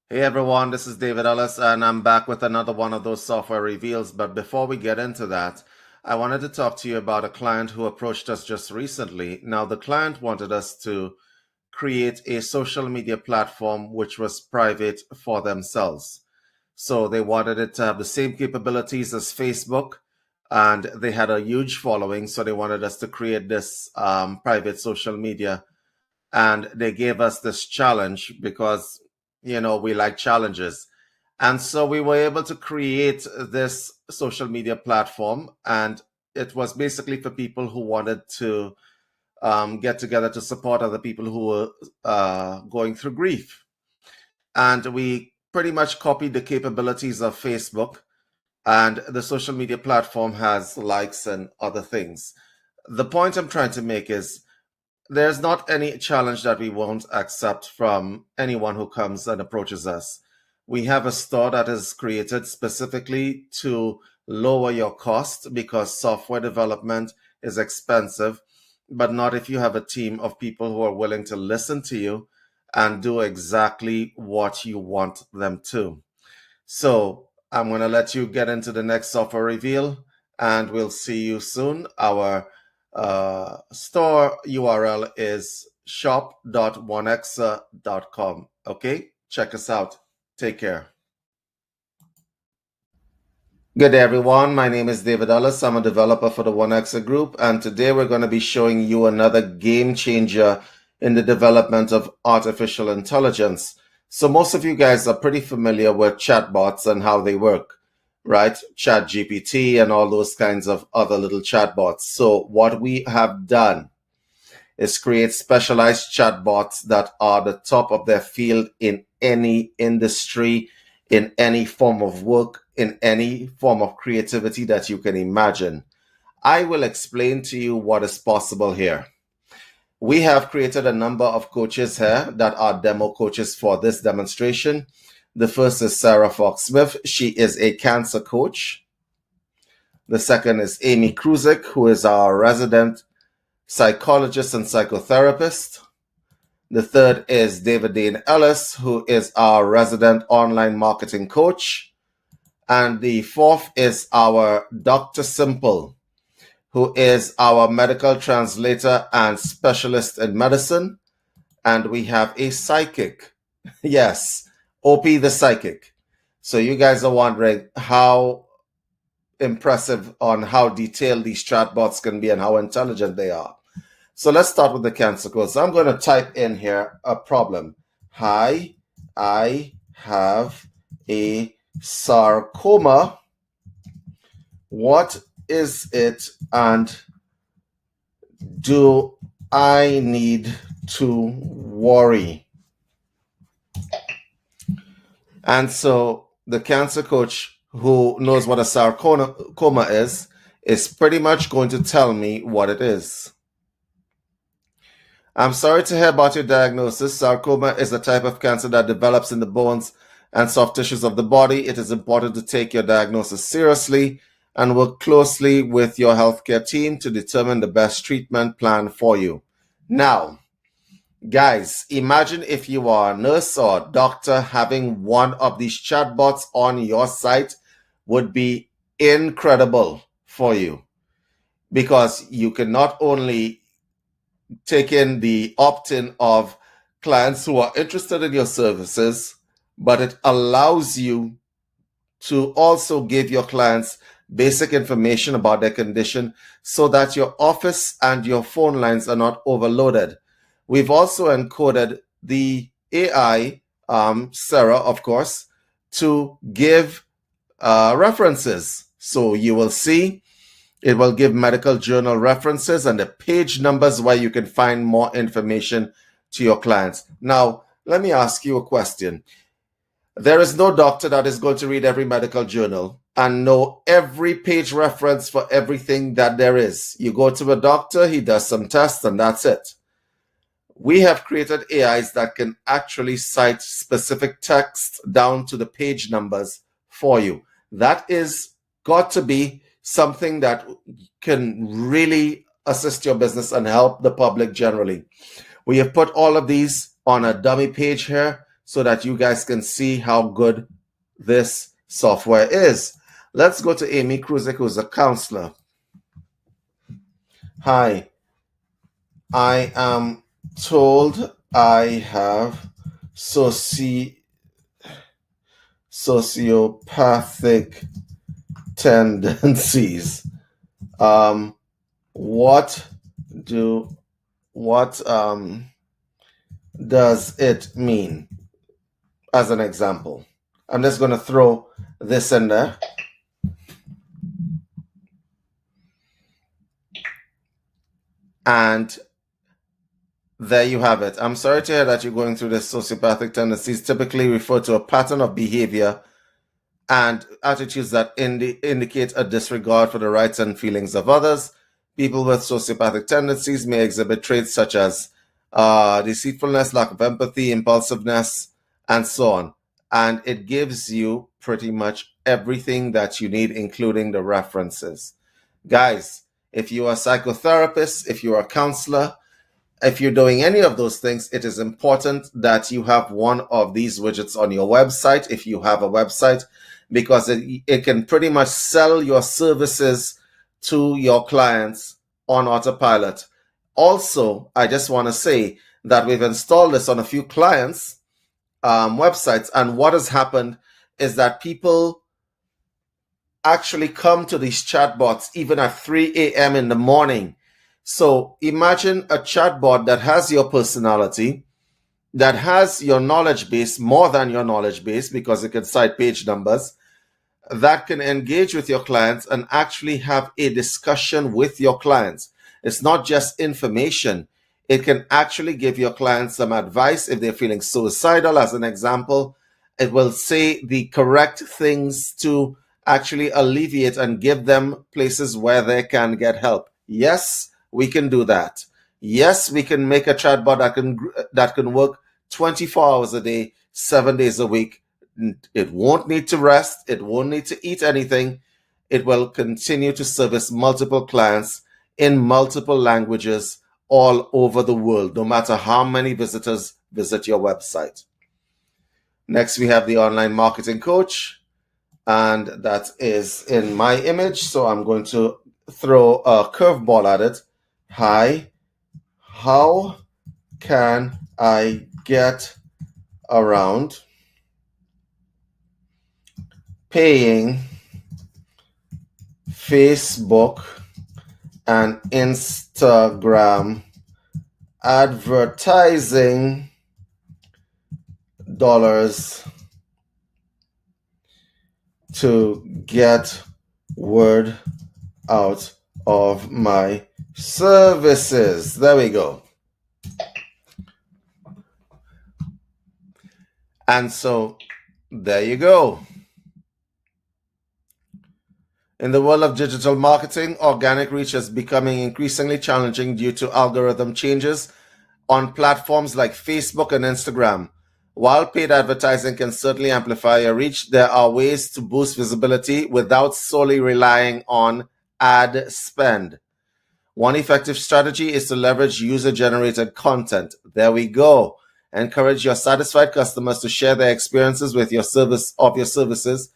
Hey everyone, this is David Ellis, and I'm back with another one of those software reveals. But before we get into that, I wanted to talk to you about a client who approached us just recently. Now, the client wanted us to create a social media platform which was private for themselves. So they wanted it to have the same capabilities as Facebook, and they had a huge following. So they wanted us to create this private social media, and they gave us this challenge because we like challenges. And so we were able to create this social media platform, and it was basically for people who wanted to get together to support other people who were going through grief. And we pretty much copied the capabilities of Facebook, and the social media platform has likes and other things. The point I'm trying to make is there's not any challenge that we won't accept from anyone who comes and approaches us. We have a store that is created specifically to lower your cost because software development is expensive, but not if you have a team of people who are willing to listen to you and do exactly what you want them to. So I'm going to let you get into the next software reveal, and we'll see you soon. Our store URL is shop.onexa.com. Okay, check us out. Take care. Good day, everyone. My name is David Ellis. I'm a developer for the OneXA Group, and today we're going to be showing you another game changer in the development of artificial intelligence. So most of you guys are pretty familiar with chatbots and how they work, right? ChatGPT and all those kinds of other little chatbots. So what we have done is create specialized chatbots that are the top of their field in any industry, in any form of work, in any form of creativity that you can imagine. I will explain to you what is possible here. We have created a number of coaches here that are demo coaches for this demonstration. The first is Sarah Fox-Smith. She is a cancer coach. The second is Amy Kruzik, who is our resident psychologist and psychotherapist. The third is David Dane Ellis, who is our resident online marketing coach. And the fourth is our Dr. Simple, who is our medical translator and specialist in medicine. And we have a psychic. Yes, OP the psychic. So you guys are wondering how impressive on how detailed these chatbots can be and how intelligent they are. So let's start with the cancer code. So I'm going to type in here a problem. Hi, I have a sarcoma. What is it, and do I need to worry? And so the cancer coach, who knows what a sarcoma is pretty much going to tell me what it is. I'm sorry to hear about your diagnosis. Sarcoma is a type of cancer that develops in the bones and soft tissues of the body. It is important to take your diagnosis seriously and work closely with your healthcare team to determine the best treatment plan for you. Now, guys, imagine if you are a nurse or a doctor, having one of these chatbots on your site would be incredible for you, because you can not only take in the opt-in of clients who are interested in your services, but it allows you to also give your clients basic information about their condition so that your office and your phone lines are not overloaded. We've also encoded the AI, Sarah, of course, to give references. So you will see it will give medical journal references and the page numbers where you can find more information to your clients. Now, let me ask you a question. There is no doctor that is going to read every medical journal and know every page reference for everything that there is. You go to a doctor, he does some tests, and that's it. We have created AIs that can actually cite specific text down to the page numbers for you. That is got to be something that can really assist your business and help the public generally. We have put all of these on a dummy page here so that you guys can see how good this software is. Let's go to Amy Kruzik, who's a counselor. Hi, I am told I have sociopathic tendencies. What does it mean? As an example, I'm just going to throw this in there. And there you have it. I'm sorry to hear that you're going through this. Sociopathic tendencies typically refer to a pattern of behavior and attitudes that indicate a disregard for the rights and feelings of others. People with sociopathic tendencies may exhibit traits such as deceitfulness, lack of empathy, impulsiveness, and so on. And it gives you pretty much everything that you need, including the references. Guys, if you are a psychotherapist, if you are a counselor, if you're doing any of those things, it is important that you have one of these widgets on your website, if you have a website, because it can pretty much sell your services to your clients on autopilot. Also, I just want to say that we've installed this on a few clients' websites, and what has happened is that people actually come to these chatbots even at 3 a.m. in the morning. So imagine a chatbot that has your personality, that has your knowledge base, more than your knowledge base, because it can cite page numbers, that can engage with your clients and actually have a discussion with your clients. It's not just information. It can actually give your clients some advice if they're feeling suicidal, as an example. It will say the correct things to actually alleviate and give them places where they can get help. Yes, we can do that. Yes, we can make a chatbot that can work 24 hours a day, 7 days a week. It won't need to rest. It won't need to eat anything. It will continue to service multiple clients in multiple languages all over the world, no matter how many visitors visit your website. Next, we have the online marketing coach, and that is in my image. So I'm going to throw a curveball at it. Hi, how can I get around paying Facebook and Instagram advertising dollars to get word out of my services? There we go. And so there you go. In the world of digital marketing, organic reach is becoming increasingly challenging due to algorithm changes on platforms like Facebook and Instagram. While paid advertising can certainly amplify your reach, there are ways to boost visibility without solely relying on ad spend. One effective strategy is to leverage user-generated content. There we go. Encourage your satisfied customers to share their experiences with your services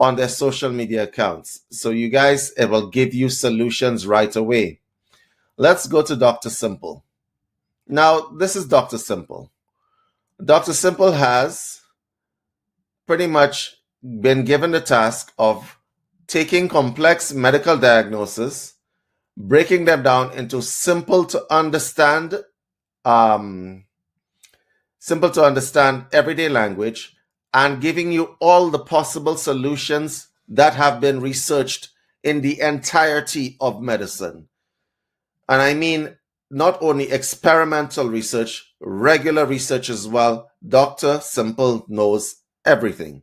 on their social media accounts. So you guys, it will give you solutions right away. Let's go to Dr. Simple. Now, this is Dr. Simple. Dr. Simple has pretty much been given the task of taking complex medical diagnoses, breaking them down into simple to understand everyday language, and giving you all the possible solutions that have been researched in the entirety of medicine. And I mean, not only experimental research, regular research as well. Dr. Simple knows everything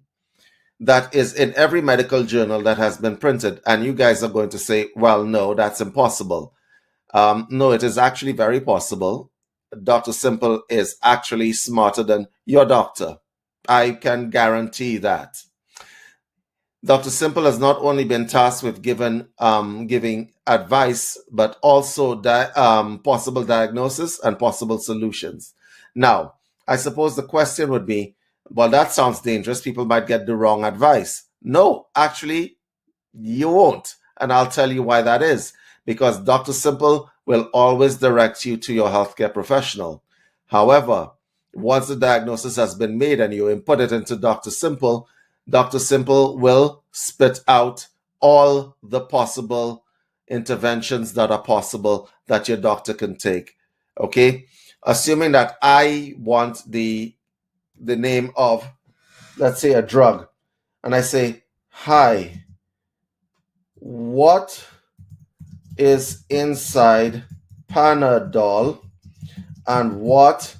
that is in every medical journal that has been printed. And you guys are going to say, well, no, that's impossible. No, it is actually very possible. Dr. Simple is actually smarter than your doctor. I can guarantee that. Dr. Simple has not only been tasked with giving advice, but also possible diagnosis and possible solutions. Now, I suppose the question would be, Well, that sounds dangerous. People might get the wrong advice. No, actually, you won't. And I'll tell you why that is. Because Dr. Simple will always direct you to your healthcare professional. However, once the diagnosis has been made and you input it into Dr. Simple will spit out all the possible interventions that are possible that your doctor can take. Okay? Assuming that I want the name of, let's say, a drug, and I say, hi, what is inside Panadol and what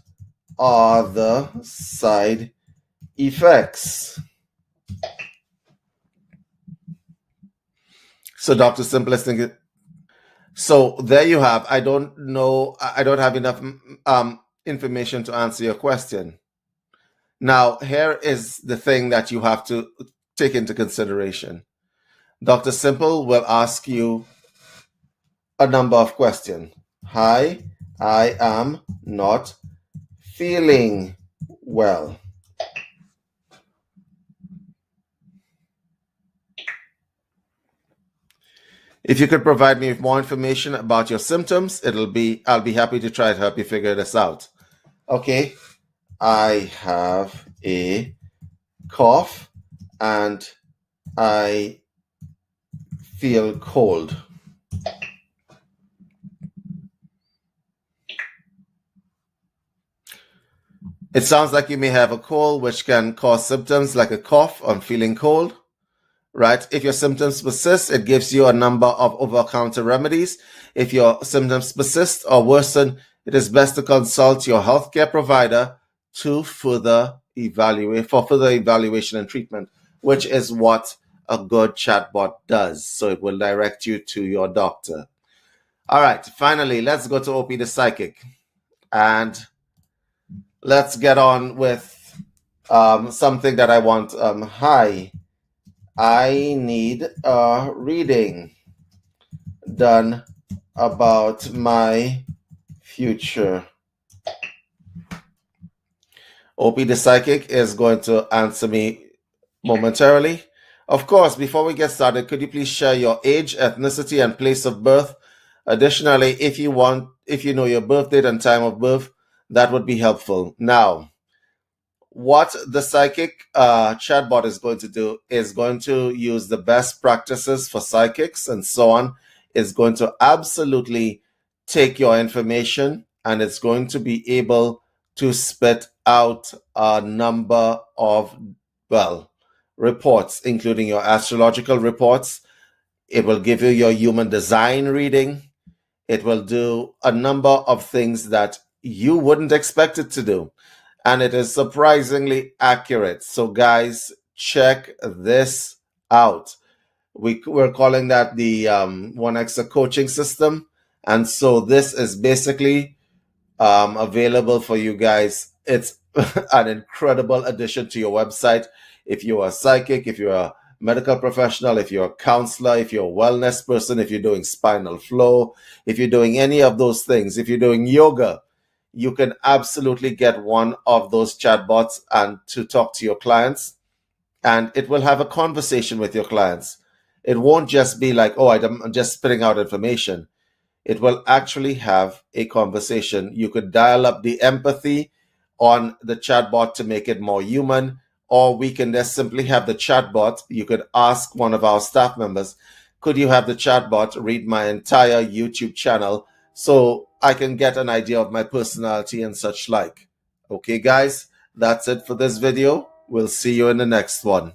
are the side effects? So Dr. Simple is thinking, so there you have. I don't have enough information to answer your question. Now, here is the thing that you have to take into consideration. Dr. Simple will ask you a number of questions. Hi, I am not feeling well. If you could provide me with more information about your symptoms, I'll be happy to try to help you figure this out. Okay, I have a cough and I feel cold. It sounds like you may have a cold, which can cause symptoms like a cough or feeling cold, right? If your symptoms persist, it gives you a number of over-the-counter remedies. If your symptoms persist or worsen, it is best to consult your healthcare provider for further evaluation and treatment, which is what a good chatbot does. So it will direct you to your doctor. All right, finally, let's go to OP the Psychic. And let's get on with something that I want. Hi, I need a reading done about my future. OP the Psychic is going to answer me momentarily. Of course, before we get started, could you please share your age, ethnicity, and place of birth? Additionally, if you know your birth date and time of birth, that would be helpful. Now, what the psychic chatbot is going to do is going to use the best practices for psychics and so on. It's going to absolutely take your information and it's going to be able to spit out a number of, reports, including your astrological reports. It will give you your human design reading. It will do a number of things that you wouldn't expect it to do. And it is surprisingly accurate. So guys, check this out. We're calling that the 1X coaching system. And so this is basically available for you guys. It's an incredible addition to your website. If you're a psychic, if you're a medical professional, if you're a counselor, if you're a wellness person, if you're doing spinal flow, if you're doing any of those things, if you're doing yoga, you can absolutely get one of those chatbots and to talk to your clients, and it will have a conversation with your clients. It won't just be like, oh, I'm just spitting out information. It will actually have a conversation. You could dial up the empathy on the chatbot to make it more human, or we can just simply have the chatbot. You could ask one of our staff members, could you have the chatbot read my entire YouTube channel so I can get an idea of my personality and such like. Okay, guys, that's it for this video. We'll see you in the next one.